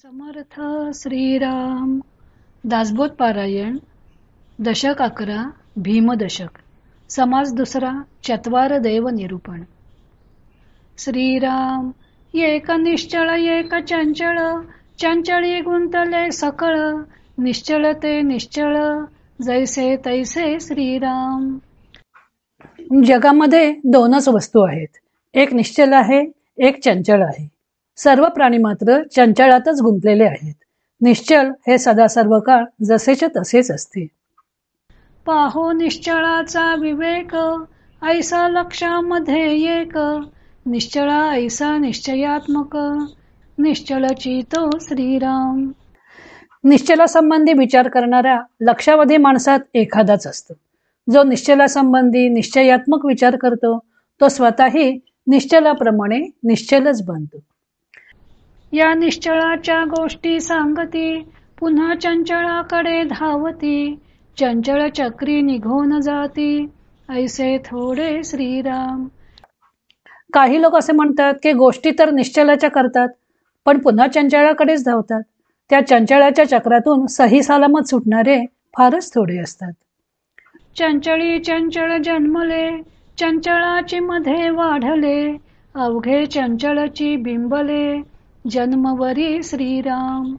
समर्थ श्रीराम. दासबोध पारायण. दशक 11. भीमदशक. समास दुसरा. चत्वार देव निरूपण. श्रीराम. एक निश्चळ एक चंचळ, चंचळी गुंतले सकळ, निश्चळ ते निश्चळ, जैसे तैसे श्रीराम. जगामध्ये दोनच वस्तू आहेत, एक निश्चल आहे, एक चंचल आहे. सर्व प्राणी मात्र चंचळातच गुंतलेले आहेत. निश्चल हे सदा सर्व काळ जसेच्या तसेच असते. पाहो निश्चळाचा विवेक, ऐसा लक्षामध्ये एक, निश्चळा ऐसा निश्चयात्मक, निश्चल चितो श्रीराम. निश्चला संबंधी विचार करणाऱ्या लक्षावधी माणसात एखादाच असतो. जो निश्चला संबंधी निश्चयात्मक विचार करतो तो स्वतःही निश्चलाप्रमाणे निश्चलच बनतो. या निश्चळाच्या गोष्टी सांगती, पुन्हा चंचळाकडे धावती, चंचळ चक्री निघून जाती, ऐसे थोडे श्रीराम. काही लोक असे म्हणतात की गोष्टी तर निश्चलाच्या करतात, पण पुन्हा चंचळाकडेच धावतात. त्या चंचळाच्या चक्रातून सही सलामत सुटणारे फारच थोडे असतात. चंचळी चंचळ जन्मले, चंचळाची मध्ये वाढले, अवघे चंचळची बिंबले, जन्मवरी श्रीराम.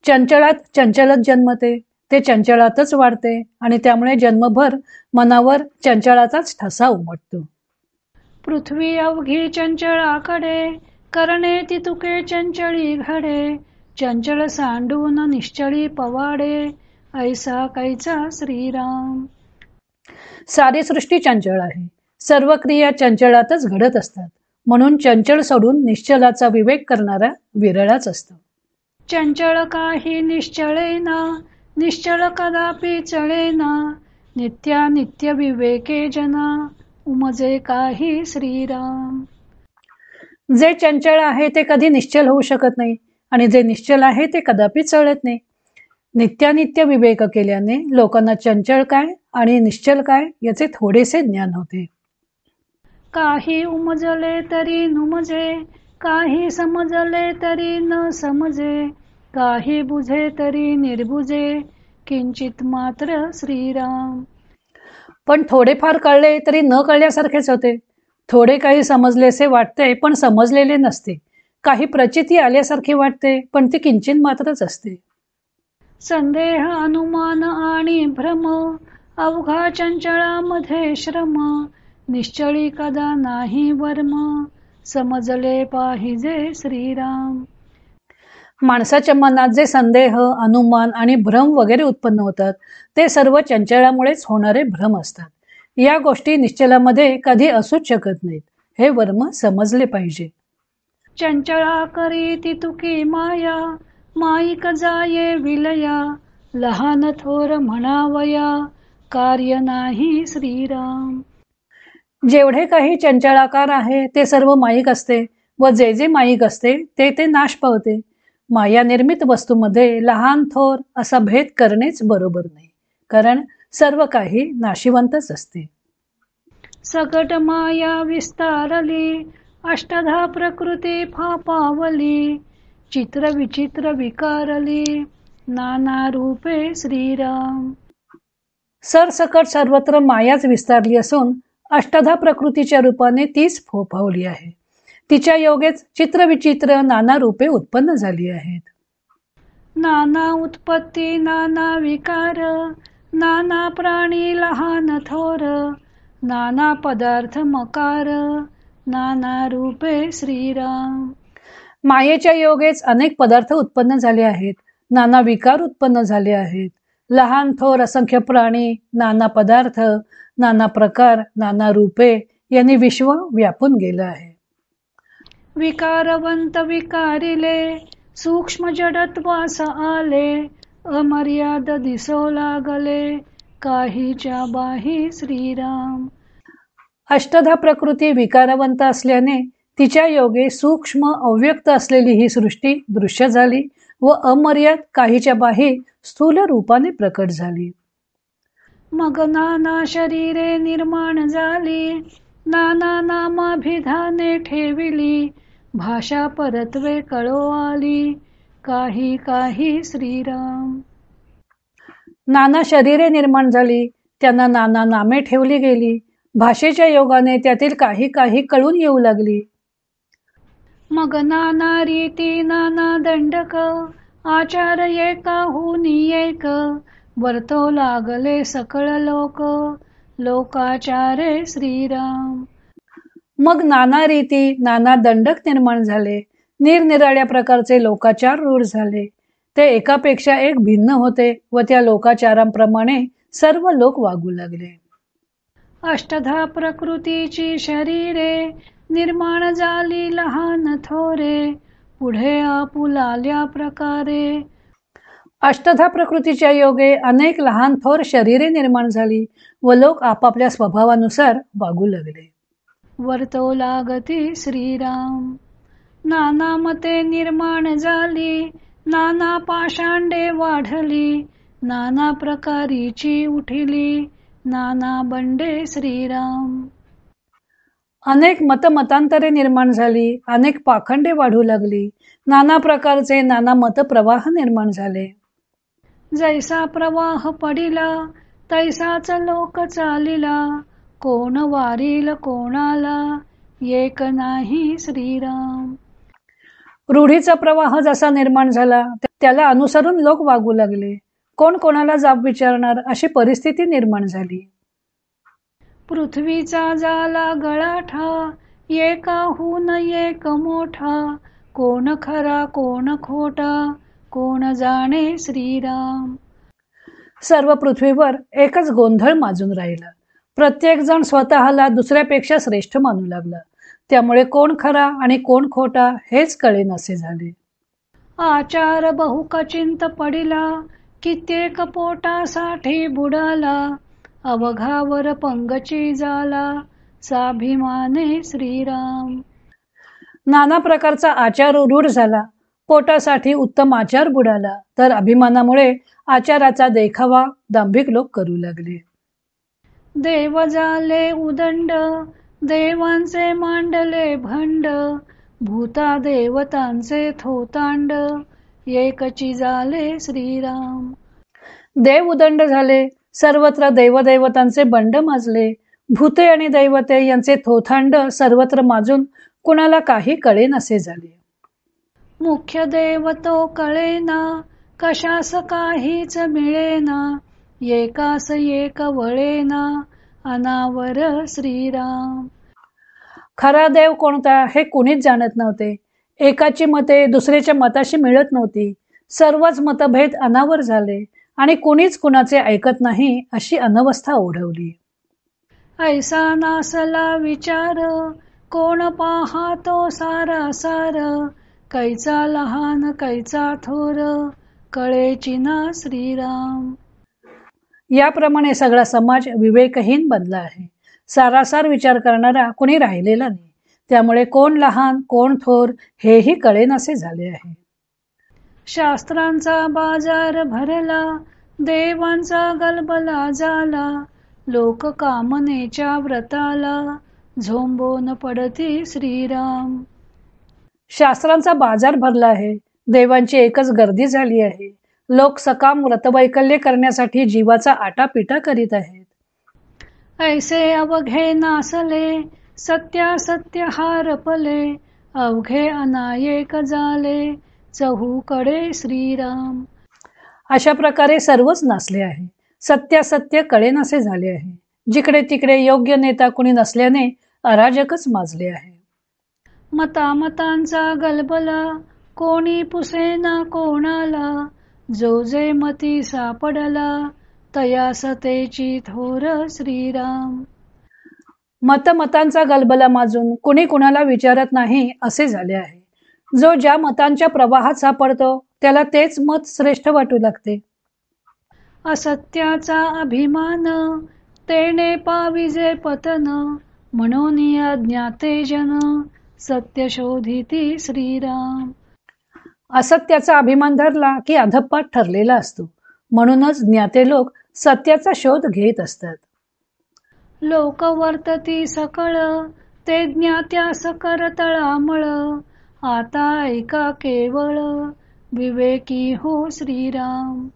चंचळात चंचलच जन्मते, ते चंचळातच वाढते आणि त्यामुळे जन्मभर मनावर चंचळाचाच ठसा उमटतो. पृथ्वी अवघी चंचळाकडे, करणे ती तुके चंचळी घडे, चंचळ सांडून निश्चळी पवाडे, ऐसा कैचा श्रीराम. सारी सृष्टी चंचळ आहे, सर्व क्रिया चंचळातच घडत असतात. म्हणून चंचळ सोडून निश्चलाचा विवेक करणारा विरळाच असतो. चंचळ काही निश्चळेना, निश्चळ कदापि चळेना, नित्य विवेके जना, उमजे काही श्रीराम. जे चंचळ आहे ते कधी निश्चल होऊ शकत नाही आणि जे निश्चल आहे ते कदापि चळत नाही. नित्य विवेक केल्याने लोकांना चंचळ काय आणि निश्चल काय याचे थोडेसे ज्ञान होते. काही उमजले तरी नुमजे, काही समजले तरी न समजे, काही बुझे तरी निर्बुझे, किंचित मात्र श्रीराम. पण थोडेफार कळले तरी न कळल्यासारखेच होते. थोडे काही समजलेसे वाटते पण समजलेले नसते. काही प्रचिती आल्यासारखे वाटते पण ती किंचित मात्रच असते. संदेह अनुमान आणि भ्रम, अवघा चंचळामध्ये श्रम, निश्चळी कदा नाही वर्म, समजले पाहिजे श्रीराम. माणसाच्या मनात जे संदेह, अनुमान आणि भ्रम वगैरे उत्पन्न होतात ते सर्व चंचळामुळेच होणारे भ्रम असतात. या गोष्टी निश्चलामध्ये कधी असूच शकत नाहीत. हे वर्म समजले पाहिजे. चंचळा करी ती तुकी माया, माईक जाये विलया, लहान थोर म्हणावया, कार्य नाही श्रीराम. जेवढे काही चंचळाकार आहे ते सर्व माईक असते व जे जे माईक असते ते ते नाश पावते. माया निर्मित वस्तूमध्ये लहान थोर असा भेद करणेच बरोबर नाही, कारण सर्व काही नाशिवंतच असते. सकट माया विस्तारली, अष्टधा प्रकृती फापावली, चित्र विचित्र विकारली, नाना रूपे श्रीराम. सरसकट सर्वत्र मायाच विस्तारली असून अष्टधा प्रकृतीच्या रूपाने तीच फोफावली आहे. तिच्या योगेच चित्रविचित्र नाना रूपे उत्पन्न झाली आहेत. नाना उत्पत्ती नाना विकार, नाना प्राणी लहान थोर, नाना पदार्थ मकार, नाना रूपे श्रीराम. मायेच्या योगेच अनेक पदार्थ उत्पन्न झाले आहेत, नाना विकार उत्पन्न झाले आहेत. लहान थोर असंख्य प्राणी, नाना पदार्थ, नाना प्रकार, नाना रूपे यांनी विश्व व्यापून गेलं आहे. विकारवंत विकारिले, सूक्ष्म जडत्वास आले, अमर्याद दिसो लागले, काहीच्या बाही श्रीराम. अष्टधा प्रकृती विकारवंत असल्याने तिच्या योगे सूक्ष्म अव्यक्त असलेली ही सृष्टी दृश्य झाली व अमर्याद काहीच्या बाही स्थूल रूपाने प्रकट झाली. मग नाना शरीरे निर्माण झाली, नाना नामाभिधाने ठेविली, भाषा परत्वे कळो आली, काही काही श्रीराम. नाना शरीरे निर्माण झाली, त्यांना नाना नामे ठेवली गेली. भाषेच्या योगाने त्यातील काही काही कळून येऊ लागली. मग नाना रीती नाना दंडक, आचार एकाहुनी एक. वर्तो लागले सकळ लोक, लोकाचारे श्रीराम. मग नाना रीती नाना दंडक निर्माण झाले, निरनिराळ्या प्रकारचे लोकाचार रूढ झाले. ते एकापेक्षा एक भिन्न होते व त्या लोकाचारांप्रमाणे सर्व लोक वागू लागले. अष्टधा प्रकृतीची शरीरे, निर्माण झाली लहान थोरे. पुढे आपुलाल्या प्रकारे. अष्टधा प्रकृतीच्या योगे अनेक लहान थोर शरीरे निर्माण झाली व लोक आपापल्या स्वभावानुसार वागू लागले. वर्तो लागती श्रीराम. नाना मते निर्माण झाली, नाना पाषांडे वाढली. नाना प्रकारीची उठिली, नाना बंडे श्रीराम. अनेक मतमतांतरे निर्माण झाली, अनेक पाखंडे वाढू लागली. नाना प्रकारचे नाना मतप्रवाह निर्माण झाले. जैसा प्रवाह पडिला, तैसाच लोक चालिला. कोण वारील कोणाला, एक नाही श्रीराम. रूढीचा प्रवाह जसा निर्माण झाला, त्याला अनुसरून लोक वागू लागले. कोण कोणाला जाब विचारणार अशी परिस्थिती निर्माण झाली. पृथ्वीचा झाला गळाठा, एकाहून एक मोठा. कोण खरा कोण खोटा, कोण जाणे श्रीराम. सर्व पृथ्वीवर एकच गोंधळ माजून राहिला. प्रत्येक जण स्वतःला दुसऱ्यापेक्षा श्रेष्ठ मानू लागला. त्यामुळे कोण खरा आणि कोण खोटा हेच कळेनासे झाले. आचार बहुकचिंत पडिला, कित्येक पोटासाठी बुडाला. अवघावर पंगची झाला, स्वाभिमाने श्रीराम. नाना प्रकारचा आचार रूढ झाला. पोटासाठी उत्तम आचार बुडाला, तर अभिमानामुळे आचाराचा देखावा दांभिक लोक करू लागले. देव झाले उदंड, देवांचे मांडले भंड. भूता देवतांचे थोतांड, एकची झाले श्रीराम. देव उदंड झाले, सर्वत्र देवदेवतांचे बंड माजले. भूते आणि दैवते यांचे थोथांड सर्वत्र माजून कुणाला काही कळेनासे झाले. मुख्य देव तो कळेना, कशास काहीच मिळेना. एकास एक वळेना, अनावर श्रीराम. खरा देव कोणता हे कुणीच जाणत नव्हते. एकाची मते दुसऱ्याच्या मताशी मिळत नव्हती. सर्वच मतभेद अनावर झाले आणि कुणीच कुणाचे ऐकत नाही अशी अनवस्था ओढवली. ऐसा नासला विचार, कोण पाहतो सारासार. कैचा लहान कैचा थोर, कळेची ना श्रीराम. याप्रमाणे सगळा समाज विवेकहीन बनला आहे. सारासार विचार करणारा कुणी राहिलेला नाही. त्यामुळे कोण लहान कोण थोर हेही कळेनासे झाले आहे. शास्त्रांचा बाजार भरला, देवांचा गलबला झाला. लोक कामनेच्या व्रताला, झोंबून पडती श्रीराम. शास्त्रांचा बाजार भरला आहे. देवांची एकच गर्दी झाली आहे. लोक सकाम व्रतवैकल्य करण्यासाठी जीवाचा आटापिटा करीत आहेत. ऐसे अवघे नासले, सत्यासत्य हारपले. अवघे अनायक झाले, चहूकडे श्रीराम. अशा प्रकारे सर्वच नासले आहे. सत्यासत्य कळेनासे झाले आहे. जिकडे तिकडे योग्य नेता कुणी नसल्याने अराजकच माजले आहे. मतामतांचा गलबला, कोणी पुसेना कोणाला. जो जे मती सापडला, तयासतेची थोर श्रीराम. मतमतांचा गलबला माजून कुणी कुणाला विचारत नाही असे झाले आहे. जो ज्या मतांच्या प्रवाहात सापडतो त्याला तेच मत श्रेष्ठ वाटू लागते. असत्याचा अभिमान, तेने पाविजे पतन. म्हणून अज्ञाते जन, सत्य शोधिती श्रीराम. असत्याचा अभिमान धरला की अधपात ठरलेला असतो. म्हणूनच ज्ञाते लोक सत्याचा शोध घेत असतात. लोक वर्तती सकळ, ते ज्ञात्यास कर तळामळ. आता ऐका केवळ, विवेकी हो श्रीराम.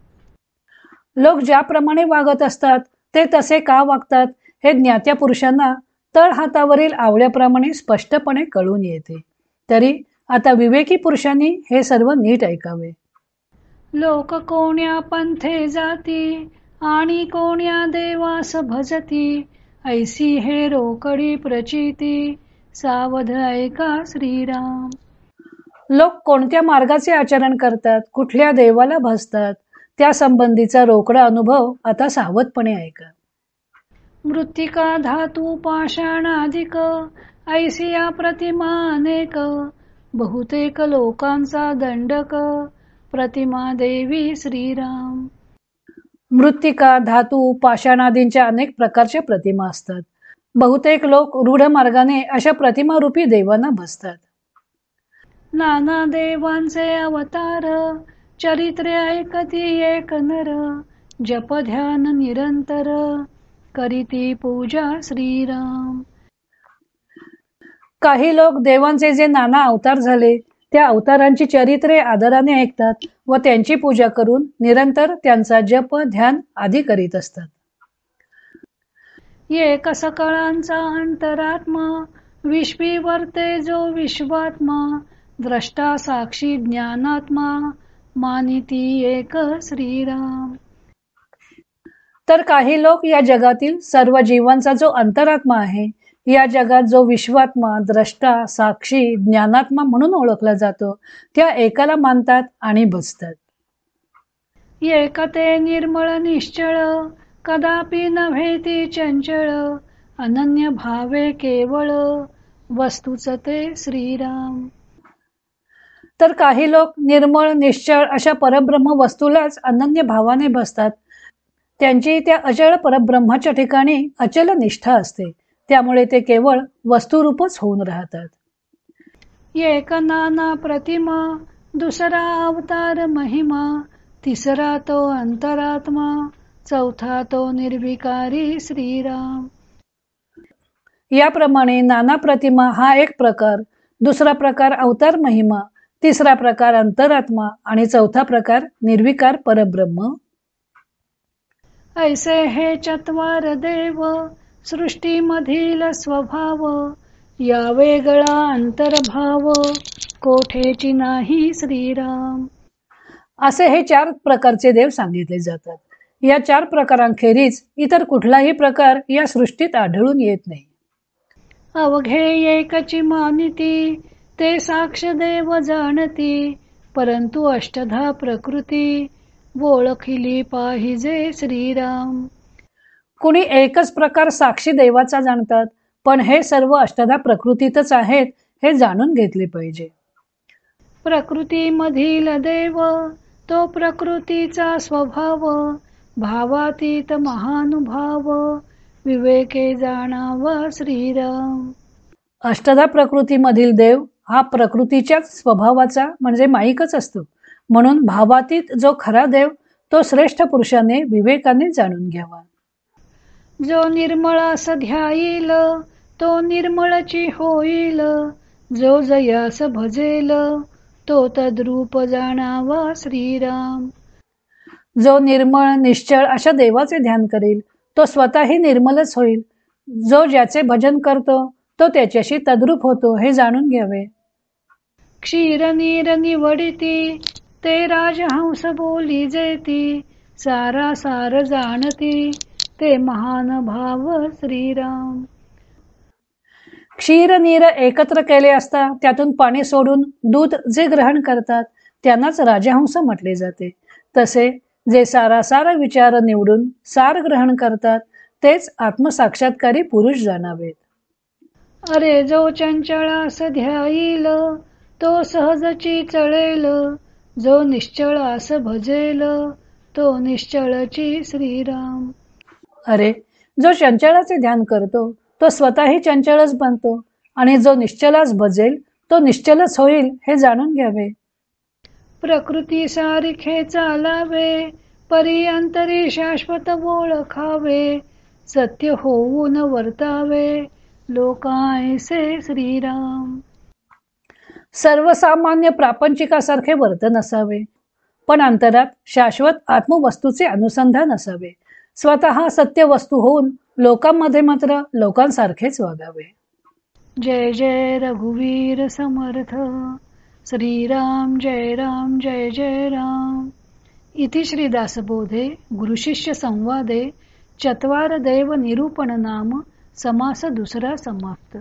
लोक ज्याप्रमाणे वागत असतात ते तसे का वागतात हे ज्ञात्या पुरुषांना तळहातावरील आवळ्याप्रमाणे स्पष्टपणे कळून येते. तरी आता विवेकी पुरुषांनी हे सर्व नीट ऐकावे. लोक कोण्या पंथे जाती आणि कोण्या देवास भजती, ऐसी हे रोकडी प्रचिती, सावध ऐका श्रीराम. लोक कोणत्या मार्गाचे आचरण करतात, कुठल्या देवाला भजतात, त्या संबंधीचा रोकडा अनुभव आता सावधपणे ऐका. मृत्तिका धातू पाषाणाधिक, ऐसिया प्रतिमा अनेक, बहुतेक लोकांचा दंडक, प्रतिमा देवी श्रीराम. मृत्तिका धातू पाषाणादींच्या अनेक प्रकारच्या प्रतिमा असतात. बहुतेक लोक रूढ मार्गाने अशा प्रतिमारूपी देवांना भजतात. नाना देवांचे अवतार, चरित्रे ऐकती एक नर, जप ध्यान निरंतर, करीती पूजा श्रीराम. काही लोक देवांचे जे नाना अवतार झाले त्या अवतारांची चरित्रे आदराने ऐकतात व त्यांची पूजा करून निरंतर त्यांचा जप ध्यान आदी करीत असतात. एक सकळांचा अंतरात्मा, विश्वी वर्ते जो विश्वात्मा, द्रष्टा साक्षी ज्ञानात्मा, मानिती एक श्रीराम. तर काही लोक या जगातील सर्व जीवांचा जो अंतरात्मा आहे, या जगात जो विश्वात्मा, द्रष्टा, साक्षी, ज्ञानात्मा म्हणून ओळखला जातो, त्या एकाला मानतात आणि भजतात. एकते निर्मळ निश्चळ, कदापि नव्हेती चंचळ, अनन्य भावे केवळ, वस्तूच ते श्रीराम. तर काही लोक निर्मळ निश्चळ अशा परब्रह्म वस्तूलाच अनन्य भावाने भजतात. त्यांची त्या अचळ परब्रह्माच्या ठिकाणी अचल निष्ठा असते, त्यामुळे ते केवळ वस्तुरूपच होऊन राहतात. एक नाना प्रतिमा, दुसरा अवतार महिमा, तिसरा तो अंतरात्मा, चौथा तो निर्विकारी श्रीराम. याप्रमाणे नाना प्रतिमा हा एक प्रकार, दुसरा प्रकार अवतार महिमा, तिसरा प्रकार अंतरात्मा आणि चौथा प्रकार निर्विकार परब्रह्म. ऐसे हे चत्वार देव, सृष्टीमधील स्वभाव, या वेगळा अंतर्भाव, कोठेची नाही श्रीराम. असे हे 4 प्रकारचे देव सांगितले जातात. या 4 प्रकारांखेरीज इतर कुठलाही प्रकार या सृष्टीत आढळून येत नाही. अवघे एकची मानिती, ते साक्ष देव जाणती, परंतु अष्टधा प्रकृती, ओळखिली पाहिजे श्रीराम. कुणी एकच प्रकार साक्षी देवाचा जाणतात, पण हे सर्व अष्टधा प्रकृतीतच आहेत हे जाणून घेतले पाहिजे. प्रकृतीमधील देव, तो प्रकृतीचा स्वभाव, भावातीत महानुभाव, विवेके जाणावा श्रीराम. अष्टधा प्रकृतीमधील देव हा प्रकृतीच्याच स्वभावाचा म्हणजे माईकच असतो. म्हणून भावातीत जो खरा देव तो श्रेष्ठ पुरुषाने विवेकाने जाणून घ्यावा. जो निर्मळास ध्यायील, तो निर्मळची होईल, जो जयास भजेल, तो तद्रूप जाणावा श्रीराम. जो निर्मळ निश्चळ अशा देवाचे ध्यान करेल तो स्वतःही निर्मलच होईल. जो ज्याचे भजन करतो तो त्याच्याशी तद्रूप होतो हे जाणून घ्यावे. क्षीर नीर निवडिती, ते राजहंस बोली जेती, सारा सार जाणती, ते महान भाव श्रीराम. क्षीर नीर एकत्र केले असता त्यातून पाणी सोडून दूध जे ग्रहण करतात त्यांनाच राजहंस म्हटले जाते. तसे जे सारासार विचार निवडून सार ग्रहण करतात तेच आत्मसाक्षात्कारी पुरुष जाणावेत. अरे जो चंचळास ध्यायील, तो सहजची चळेल, जो निश्चळास भजेल, तो निश्चळची श्रीराम. अरे जो चंचळाचे ध्यान करतो तो स्वतःही चंचळच बनतो आणि जो निश्चलाच भजेल तो निश्चलच होईल हे जाणून घ्यावे. प्रकृती सारिखे चालावे, परी अंतरी शाश्वत ओळखावे, सत्य होऊन वर्तावे, लोकांसे श्रीराम. सर्वसामान्य प्रापंचिकासारखे वर्तन असावे, पण अंतरात शाश्वत आत्मवस्तूचे अनुसंधान असावे. स्वतः सत्य वस्तू होऊन लोकांमध्ये मात्र लोकांसारखेच वागावे. जय जय रघुवीर समर्थ. श्रीराम जय जय राम. इति श्री दासबोधे गुरुशिष्य संवादे चत्वार दैव निरूपण नाम समास दुसरा समाप्त.